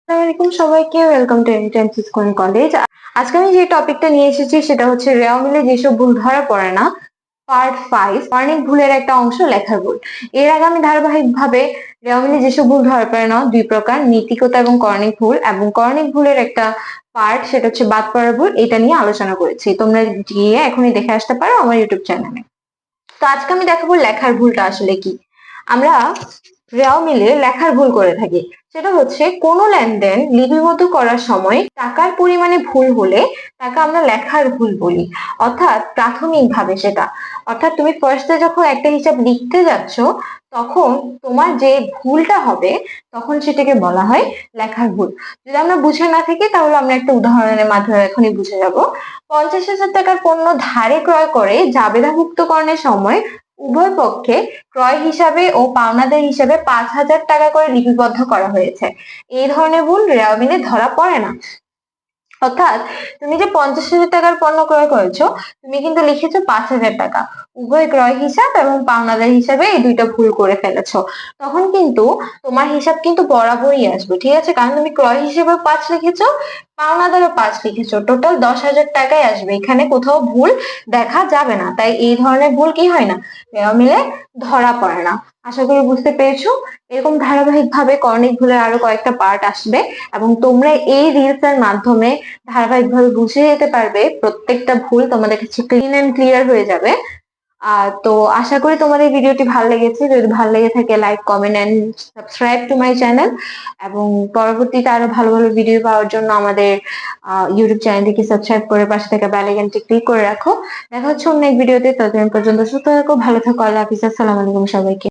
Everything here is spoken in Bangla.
আসসালামু আলাইকুম সবাইকে, welcome to anytime school college. আজকে আমি যে টপিকটা নিয়ে এসেছি সেটা হচ্ছে রেওয়া মিলে যেসব ভুল ধরা পড়ে না, পার্ট 5, কর্ণিক ভুলের একটা অংশ, লেখার ভুল। এর আগে আমি ধারাবাহিকভাবে রেওয়া মিলে যেসব ভুল ধরা পড়ে না দুই প্রকার, নীতিকতা এবং কর্ণিক ভুল, এবং কর্ণিক ভুলের একটা পার্ট সেটা হচ্ছে বাদ পড়ার ভুল, এটা নিয়ে আলোচনা করেছি। তোমরা গিয়ে এখনই দেখে আসতে পারো আমার ইউটিউব চ্যানেলে। তো আজকে আমি দেখাবো লেখার ভুলটা আসলে কি। আমরা রেওয়া মিলে লেখার ভুল করে থাকি, সেটা হচ্ছে কোনো লেনদেন লিপিবদ্ধ করার সময় টাকার পরিমাণে ভুল হলে তাকে আমরা লেখার ভুল বলি। অর্থাৎ প্রাথমিকভাবে সেটা, অর্থাৎ তুমি ফার্স্টে যখন একটা হিসাব লিখতে যাচ্ছ তখন তোমার যে ভুলটা হবে তখন সেটাকে বলা হয় লেখার ভুল। যদি আমরা বুঝে না থাকি তাহলে আমরা একটা উদাহরণের মাধ্যমে এখনই বুঝে যাব। 50,000 টাকার পণ্য ধারে ক্রয় করে জাবেদাভুক্তকরণের সময় উভয় পক্ষে ক্রয় হিসাবে ও পাওনাদার হিসাবে 5,000 টাকা করে লিপিবদ্ধ করা হয়েছে। এই ধরনের ভুল রেওয়া মিলে ধরা পড়ে না। অর্থাৎ তুমি যে 50,000 টাকার পণ্য ক্রয় করেছো, তুমি কিন্তু লিখেছো 5,000 টাকা, উভয় ক্রয় হিসাব এবং পাওনাদার হিসাবে এই দুইটা ভুল করে ফেলেছো। তখন কিন্তু তোমার হিসাব কিন্তু বরাবরই আসবে, ঠিক আছে? কারণ তুমি ক্রয় হিসেবে 5 লিখেছো, পাওনাদারও 5 লিখেছো, টোটাল 10,000 টাকাই আসবে, এখানে কোথাও ভুল দেখা যাবে না। তাই এই ধরনের ভুল কি হয় না, রেওয়া মিলে ধরা পড়ে না। আশা করি বুঝতে পেরেছো। এরকম ধারাবাহিকভাবে কর্ণিক ভুলের আরো কয়েকটা পার্ট আসবে এবং তোমরা এই রিলস এর মাধ্যমে ধারাবাহিকভাবে বুঝে যেতে পারবে, প্রত্যেকটা ভুল তোমাদের কাছে ক্লিন এন্ড ক্লিয়ার হয়ে যাবে। তো আশা করি তোমাদের ভিডিওটি ভালো লেগেছে। যদি ভালো লেগে থাকে like, comment and subscribe to my channel. এবং পরবর্তীতে আরো ভালো ভালো ভিডিও পাওয়ার জন্য আমাদের ইউটিউব চ্যানেলটিকে সাবস্ক্রাইব করে পাশে থাকা বেল আইকনটি ক্লিক করে রাখো। দেখা হচ্ছে অন্য এক ভিডিওতে। ততদিন পর্যন্ত সুস্থ থাকো, ভালো থাকো। আল্লাহ হাফিজ। আসসালামু আলাইকুম সবাইকে।